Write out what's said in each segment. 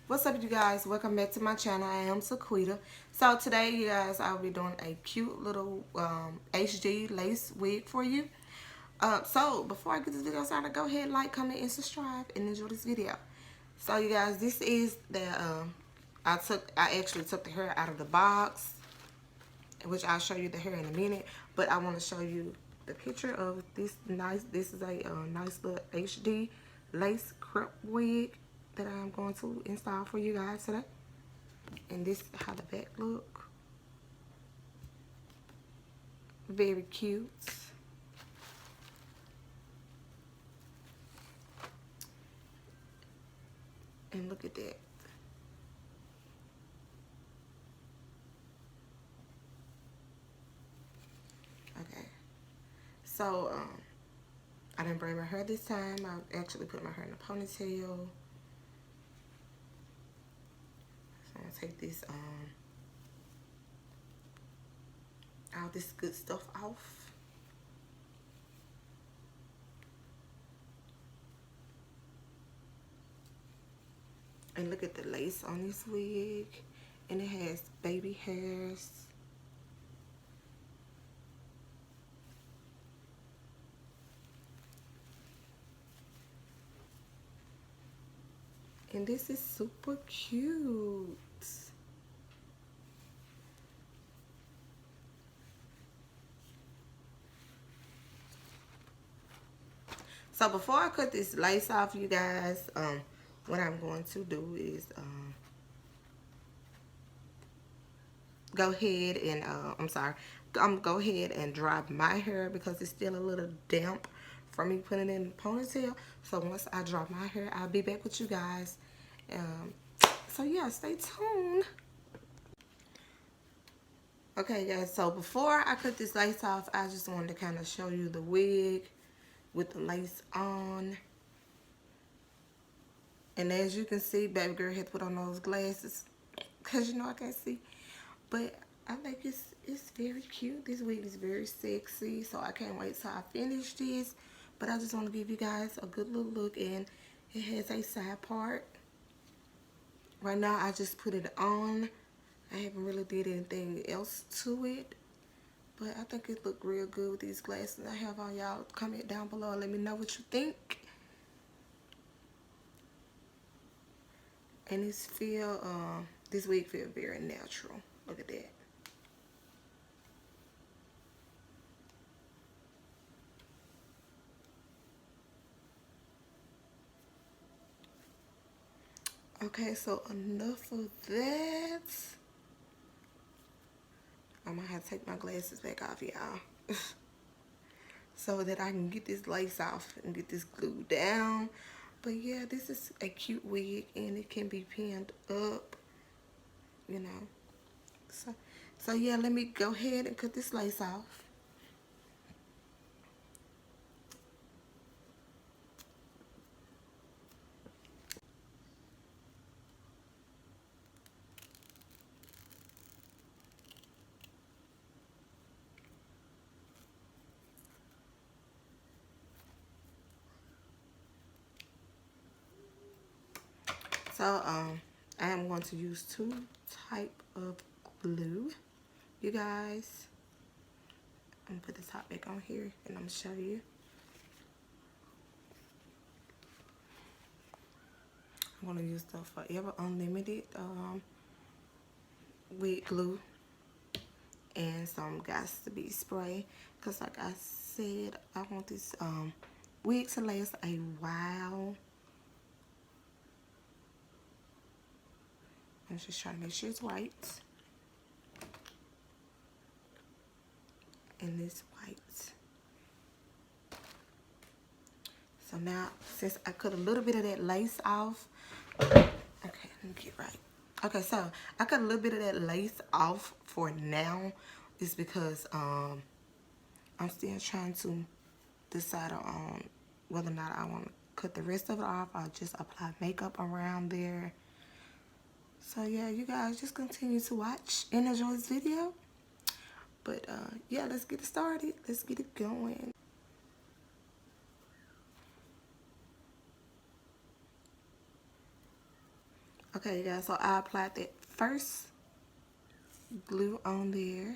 What's up, you guys? Welcome back to my channel. I am Sequita. So today, you guys, I'll be doing a cute little HD lace wig for you. So before I get this video started, go ahead, like, comment, and subscribe, and enjoy this video. So you guys, this is the I actually took the hair out of the box, which I'll show you the hair in a minute. But I want to show you the picture of this nice. This is a nice little HD lace crimp wig that I'm going to install for you guys today. And this is how the back look. Very cute. And look at that. Okay. So, I didn't braid my hair this time. I actually put my hair in a ponytail. I'm gonna take this all this good stuff off. And look at the lace on this wig, and it has baby hairs. And this is super cute. So before I cut this lace off, you guys, what I'm going to do is go ahead and go ahead and dry my hair because it's still a little damp from me putting it in the ponytail. So once I dry my hair, I'll be back with you guys. So yeah, stay tuned. Okay guys, so before I cut this lace off, I just wanted to kind of show you the wig with the lace on. And as you can see, baby girl had to put on those glasses because you know I can't see. But I think it's very cute. This wig is very sexy, so I can't wait till I finish this. But I just want to give you guys a good little look, and it has a side part. Right now I just put it on. I haven't really did anything else to it, but I think it looked real good with these glasses I have on. Y'all comment down below and let me know what you think. And this wig feel very natural. Look at that. Okay, so enough of that. I'm gonna have to take my glasses back off, y'all. So that I can get this lace off and get this glued down. But yeah, this is a cute wig, and it can be pinned up, you know. So yeah, let me go ahead and cut this lace off. So I am going to use two type of glue, you guys. I'm gonna put the top back on here and I'm gonna show you. I'm gonna use the Forever Unlimited wig glue and some Got to Be spray, because like I said, I want this wig to last a while. I'm just trying to make sure it's white. And this white. So now, since I cut a little bit of that lace off, okay, let me get right. Okay, so I cut a little bit of that lace off for now. Is because I'm still trying to decide on whether or not I want to cut the rest of it off or just apply makeup around there. So yeah, you guys just continue to watch and enjoy this video. But yeah, let's get it started. Let's get it going. Okay, you guys, so I applied that first glue on there.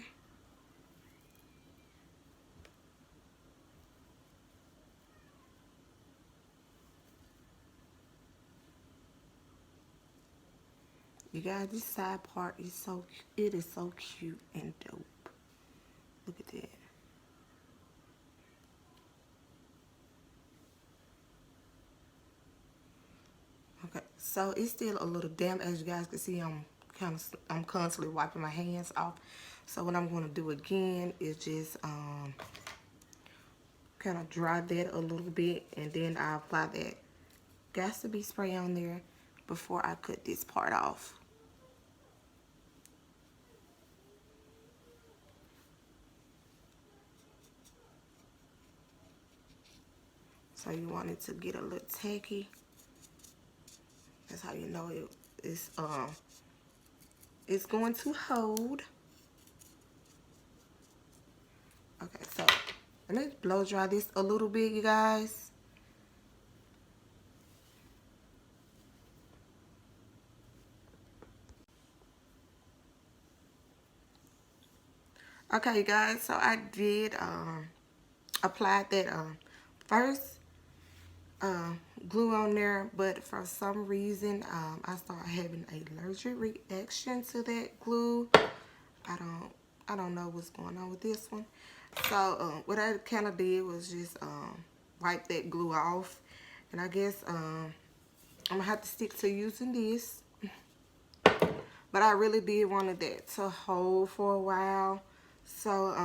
You guys, this side part is so, it is so cute and dope. Look at that. Okay, so it's still a little damp. As you guys can see, I'm constantly wiping my hands off. So what I'm going to do again is just kind of dry that a little bit, and then I'll apply that got to be spray on there before I cut this part off. So you want it to get a little tacky. That's how you know it's going to hold. Okay, so let me blow dry this a little bit, you guys. Okay, you guys, so I did apply that first glue on there, but for some reason I started having an allergic reaction to that glue. I don't know what's going on with this one. So what I kind of did was just wipe that glue off, and I guess I'm gonna have to stick to using this. But I really did wanted that to hold for a while. So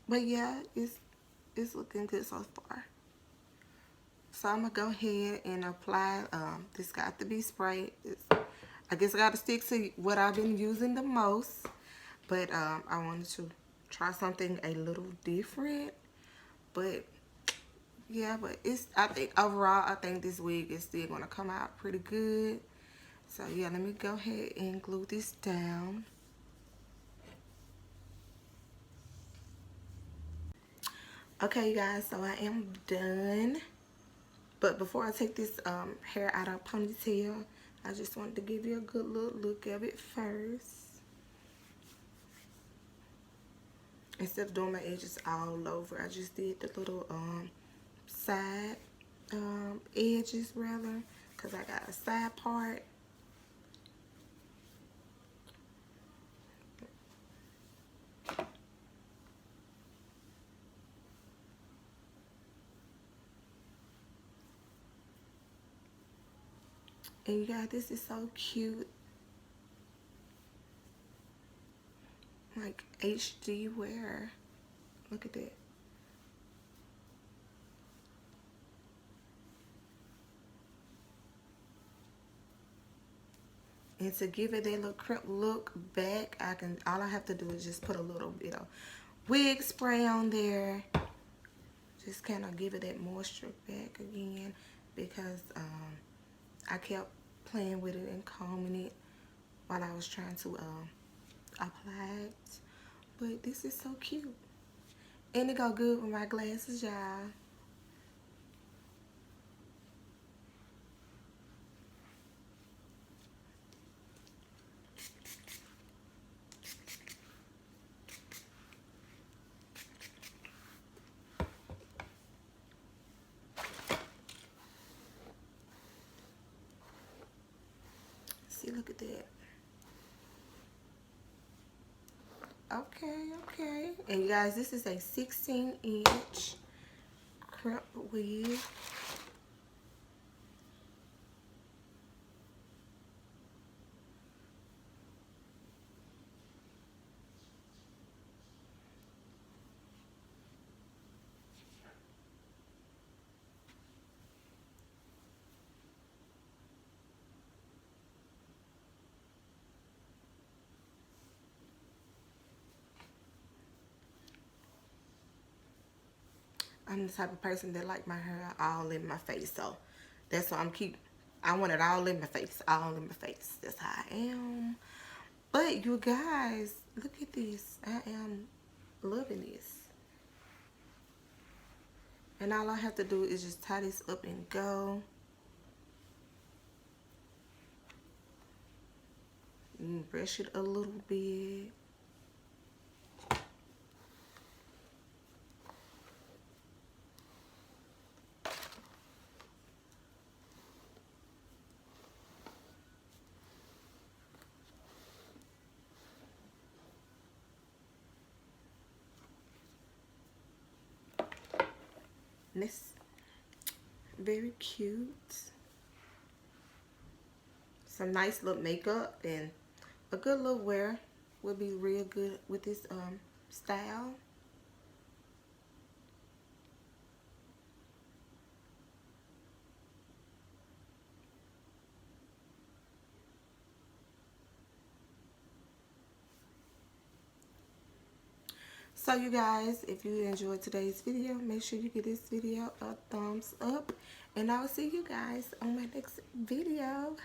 but yeah, it's looking good so far. So I'm gonna go ahead and apply this got to be sprayed. I guess I gotta stick to what I've been using the most, but I wanted to try something a little different. But yeah, but I think overall I think this wig is still gonna come out pretty good. So yeah, let me go ahead and glue this down. Okay, you guys, so I am done. But before I take this hair out of ponytail, I just wanted to give you a good look of it first. Instead of doing my edges all over, I just did the little side edges rather, because I got a side part. And you guys, this is so cute. Like HD wear. Look at that. And to give it that little crimp look back, all I have to do is just put a little bit of wig spray on there. Just kind of give it that moisture back again, because I kept playing with it and combing it while I was trying to apply it. But this is so cute. And it go good with my glasses, y'all. See, look at that. Okay. And you guys, this is a 16-inch crimp wig. I'm the type of person that like my hair all in my face, so that's why I want it all in my face, all in my face. That's how I am. But you guys, look at this. I am loving this. And all I have to do is just tie this up and go. brush it a little bit. And it's very cute. Some nice little makeup and a good little wear would be real good with this style. So you guys, if you enjoyed today's video, make sure you give this video a thumbs up. And I will see you guys on my next video.